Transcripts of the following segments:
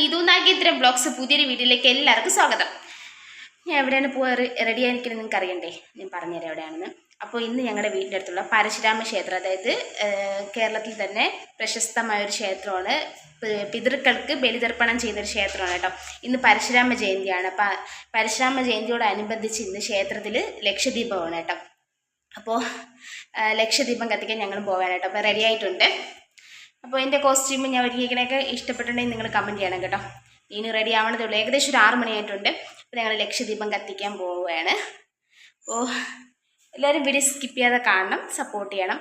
Neethu Nagendran blogs പുതിയൊരു വീഡിയോയിലേക്ക് എല്ലാവർക്കും സ്വാഗതം. ഞാൻ എവിടെയാണ് റെഡി ആയിരിക്കുന്നത് നിങ്ങൾക്ക് അറിയണ്ടേ? ഞാൻ പറഞ്ഞുതരാം എവിടെയാണെന്ന്. അപ്പോൾ ഇന്ന് ഞങ്ങളുടെ വീടിൻ്റെ അടുത്തുള്ള പരശുരാമ ക്ഷേത്രം, അതായത് കേരളത്തിൽ തന്നെ പ്രശസ്തമായൊരു ക്ഷേത്രമാണ്. പിതൃക്കൾക്ക് ബലിതർപ്പണം ചെയ്യുന്നൊരു ക്ഷേത്രമാണ് കേട്ടോ. ഇന്ന് പരശുരാമ ജയന്തിയാണ്. അപ്പോൾ പരശുരാമ ജയന്തിയോടനുബന്ധിച്ച് ഇന്ന് ക്ഷേത്രത്തിൽ ലക്ഷദീപമാണ് കേട്ടോ. അപ്പോൾ ലക്ഷദീപം കത്തിക്കാൻ ഞങ്ങൾ പോകാൻ കേട്ടോ. അപ്പോൾ റെഡി ആയിട്ടുണ്ട്. അപ്പോൾ എൻ്റെ കോസ്റ്റ്യൂം ഞാൻ ഒരുങ്ങിയിരിക്കണൊക്കെ ഇഷ്ടപ്പെട്ടിട്ടുണ്ടെങ്കിൽ നിങ്ങൾ കമൻറ്റ് ചെയ്യണം കേട്ടോ. ഇനി റെഡി ആവണതേ ഉള്ളൂ. ഏകദേശം ഒരു 6 മണിയായിട്ടുണ്ട്. അപ്പോൾ ഞങ്ങൾ ലക്ഷദീപം കത്തിക്കാൻ പോവുകയാണ്. അപ്പോൾ എല്ലാവരും വീഡിയോ സ്കിപ്പ് ചെയ്യാതെ കാണണം, സപ്പോർട്ട് ചെയ്യണം.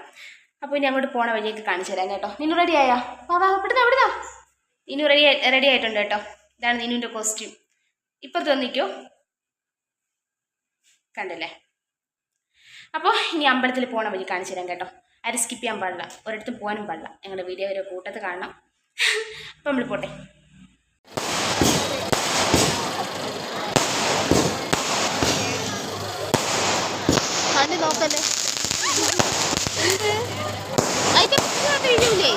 അപ്പോൾ ഇനി അങ്ങോട്ട് പോണ വഴിയൊക്കെ കാണിച്ചു തരാം കേട്ടോ. നീനു റെഡി ആയാ? വാ ഇവിടുന്നാ. നീനു റെഡി ആയിട്ടുണ്ട് കേട്ടോ. ഇതാണ് നീനുവിൻ്റെ കോസ്റ്റ്യൂം. ഇപ്പുറത്ത് വന്നിക്കോ, കണ്ടല്ലേ? അപ്പോൾ ഇനി അമ്പലത്തിൽ പോണ വഴി കാണിച്ചു തരാം കേട്ടോ. ആരും സ്കിപ്പ് ചെയ്യാൻ പാടില്ല, ഒരിടത്തും പോകാനും പാടില്ല. ഞങ്ങളുടെ വീഡിയോ ഒരു കൂട്ടത്ത് കാണണം. അപ്പം നമ്മൾ പോട്ടെ. കണ്ണി നോക്കല്ലേ, കഴിയൂലേ?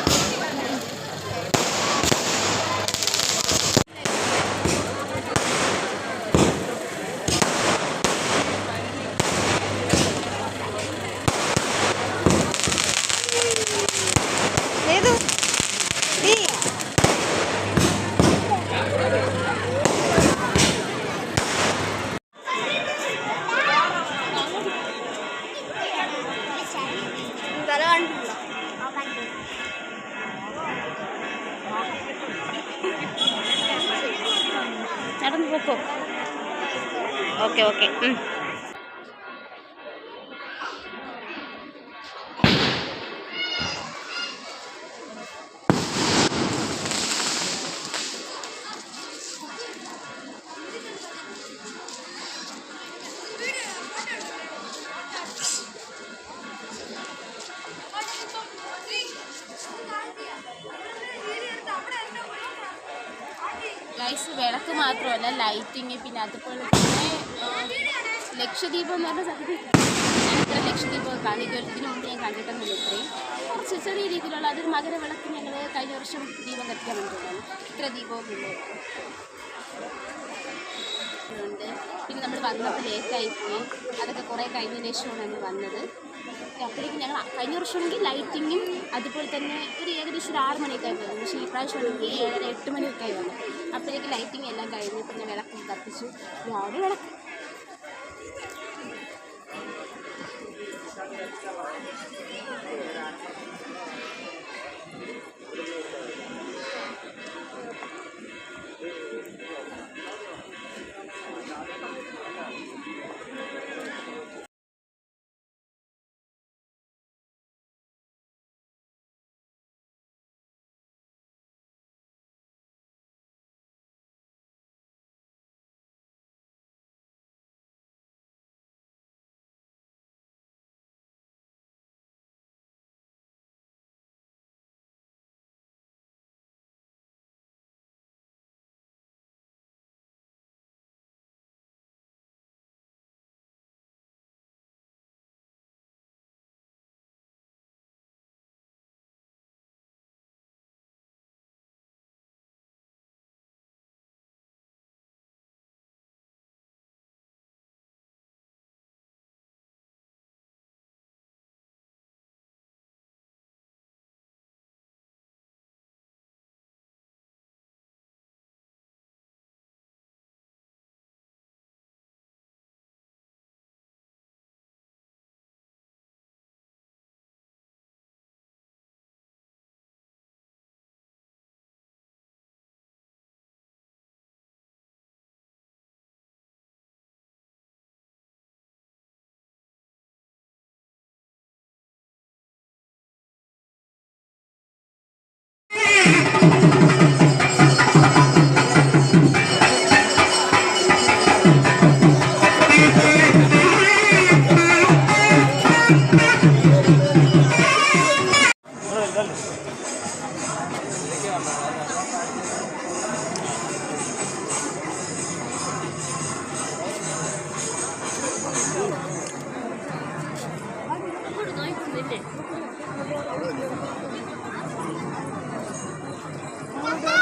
നടന്നു പോക്കോ. ഓക്കെ. ഗൈസ്, വിളക്ക് മാത്രമല്ല ലൈറ്റിങ്, പിന്നെ അതുപോലെ തന്നെ ലക്ഷദീപം എന്ന് പറഞ്ഞ സത്യം ഇത്ര ലക്ഷദീപം ഇതിനു മുമ്പ് ഞാൻ കണ്ടിട്ടൊന്നുമില്ല. ഇത്രയും കുറച്ച് ചെറിയ രീതിയിലുള്ള അതൊരു മകരവിളക്ക് ഞങ്ങൾ കഴിഞ്ഞ വർഷം ദീപം കത്തിക്കാൻ വേണ്ടിയിട്ടുണ്ടായിരുന്നു. ഇത്ര ദീപമൊക്കെ ഉണ്ട്. പിന്നെ നമ്മൾ വന്നപ്പോൾ ലേറ്റായിപ്പോയി. അതൊക്കെ കുറേ കഴിഞ്ഞതിന് ശേഷമാണ് നമ്മൾ വന്നത്. അപ്പോഴേക്കും ഞങ്ങൾ കഴിഞ്ഞ വർഷമാണെങ്കിൽ ലൈറ്റിങ്ങും അതുപോലെ തന്നെ ഒരു ഏകദേശം ഒരു 6 മണിയൊക്കെ ആയി വന്നു. പക്ഷേ ഈ പ്രാവശ്യമാണെങ്കിൽ 7-8 മണിയൊക്കെ ആയി വന്നു. അപ്പോഴേക്കും ലൈറ്റിങ് എല്ലാം കഴിഞ്ഞ് പിന്നെ വിളക്ക് കത്തിച്ചു. രാവിലെ വിളക്ക് Hadi.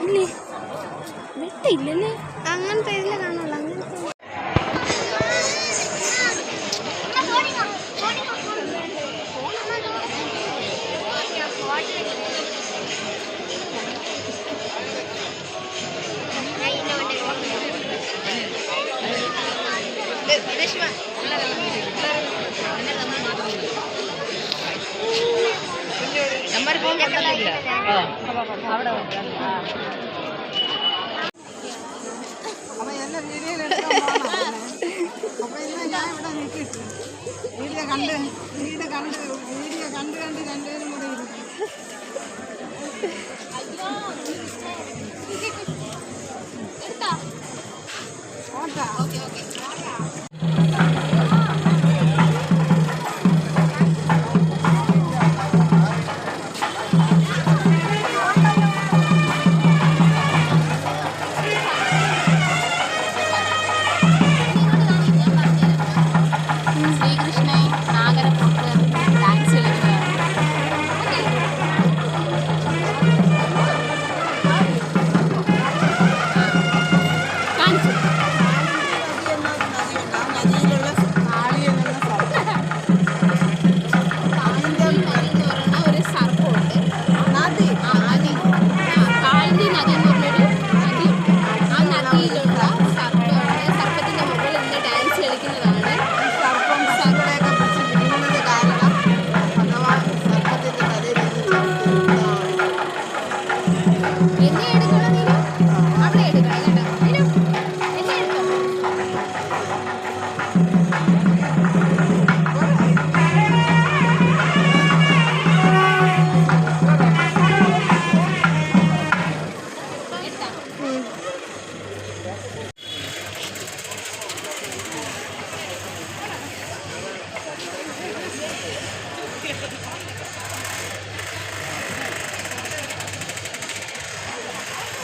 ഇല്ലേ വെട്ടില്ലല്ലേ അങ്ങനത്തെ ഇതിൽ കാണുള്ളൂ അങ്ങനത്തെ അവിടെ വീഡിയോ കണ്ട് രണ്ടുപേരും കൂടെ ഓക്കെ ഓക്കെ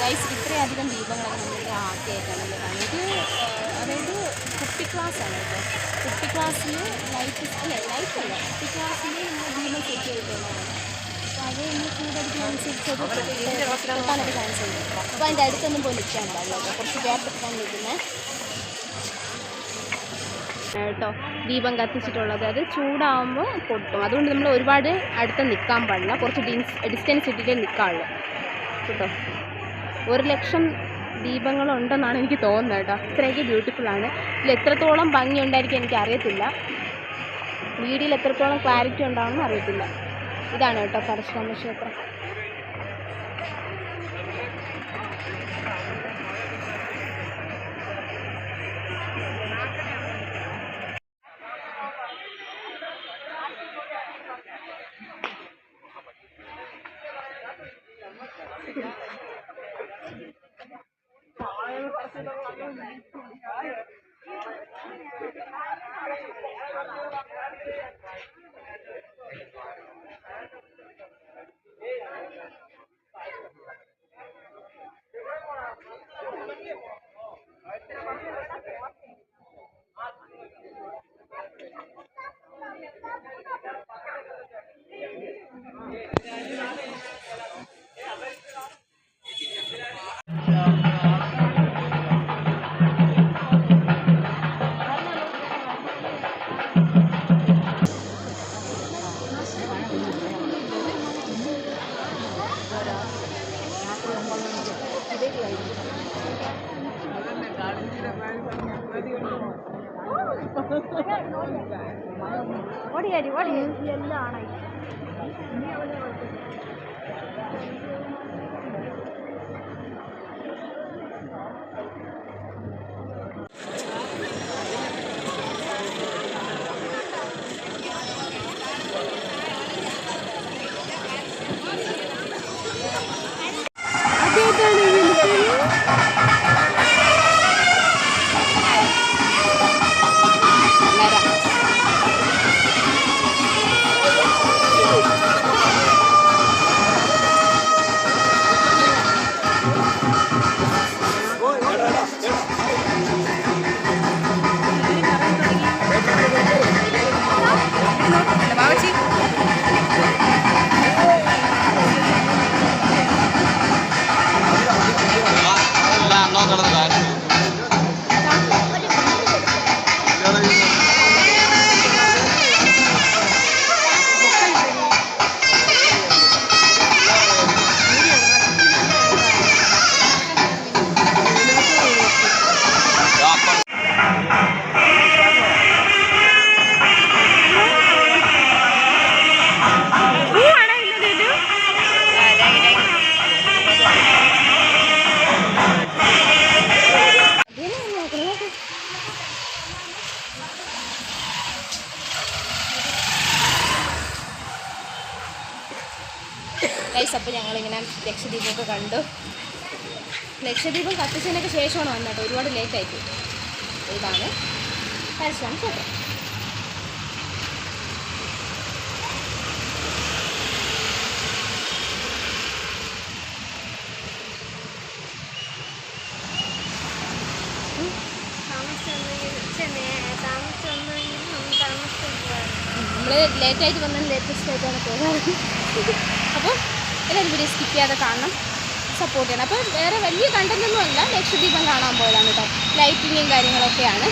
ഗൈസ് ഇത്രയധികം ദീപങ്ങളൊക്കെ നമ്മൾ ആക്കിയേക്കാണല്ലോ കാണുന്നത്. അതായത് കുട്ടി ക്ലാസ്സാണ് കേട്ടോ. കുട്ടി ക്ലാസ്സിൽ ലൈറ്റ് അല്ല കുട്ടി ക്ലാസ്സിൽ നമ്മൾ ദീപം സെറ്റ് ചെയ്തിട്ടുള്ളതാണ്. അപ്പോൾ അത് നമ്മൾ ചൂടടിക്കുന്നതനുസരിച്ച് അത് കൊടുക്കാനൊക്കെ ചാൻസ് ഉണ്ട്. അപ്പോൾ അതിൻ്റെ അടുത്തൊന്നും പോയി നിൽക്കാൻ പാടില്ല കുറച്ച് ഗ്യാപ്പെടുക്കാൻ നിൽക്കുന്നത് കേട്ടോ. ദീപം കത്തിച്ചിട്ടുള്ളത് അത് ചൂടാകുമ്പോൾ പൊട്ടും. അതുകൊണ്ട് നമ്മൾ ഒരുപാട് അടുത്ത് നിൽക്കാൻ പാടില്ല, കുറച്ച് ഡിസ്റ്റൻസ് ഇട്ടിട്ടേ നിൽക്കാറുള്ളൂ കേട്ടോ. 1,00,000 ദീപങ്ങളുണ്ടെന്നാണ് എനിക്ക് തോന്നുന്നത് കേട്ടോ. അത്രയ്ക്ക് ബ്യൂട്ടിഫുള്ളാണ്. ഇതിൽ എത്രത്തോളം ഭംഗി ഉണ്ടായിരിക്കും എനിക്കറിയത്തില്ല, വീഡിയോയിൽ എത്രത്തോളം ക്ലാരിറ്റി ഉണ്ടാവുമെന്ന് അറിയത്തില്ല. ഇതാണ് കേട്ടോ പരശുരാമ ക്ഷേത്രം. ഓടിയാടി എല്ലാം ആണായി. ഗൈസ്. അപ്പോൾ ഞങ്ങളിങ്ങനെ ലക്ഷദ്വീപൊക്കെ കണ്ടു. ലക്ഷദ്വീപം കത്തിച്ചതിനൊക്കെ ശേഷമാണ് വന്നത്, ഒരുപാട് ലേറ്റായിട്ട്. ഇതാണ് പരശുരാമ ക്ഷേത്രം. നമ്മൾ ലേറ്റായിട്ട് വന്നാൽ ലേറ്റസ്റ്റ് ആയിട്ടാണ് പോകാറ്. അപ്പോൾ എല്ലാവരും വീഡിയോ സ്കിപ്പ് ചെയ്യാതെ കാണണം, സപ്പോർട്ട് ചെയ്യണം. അപ്പോൾ വേറെ വലിയ കണ്ടൻ്റൊന്നും അല്ല, ലക്ഷദ്വീപം കാണാൻ പോയതാണ് കേട്ടോ. ലൈറ്റിങ്ങും കാര്യങ്ങളൊക്കെയാണ്.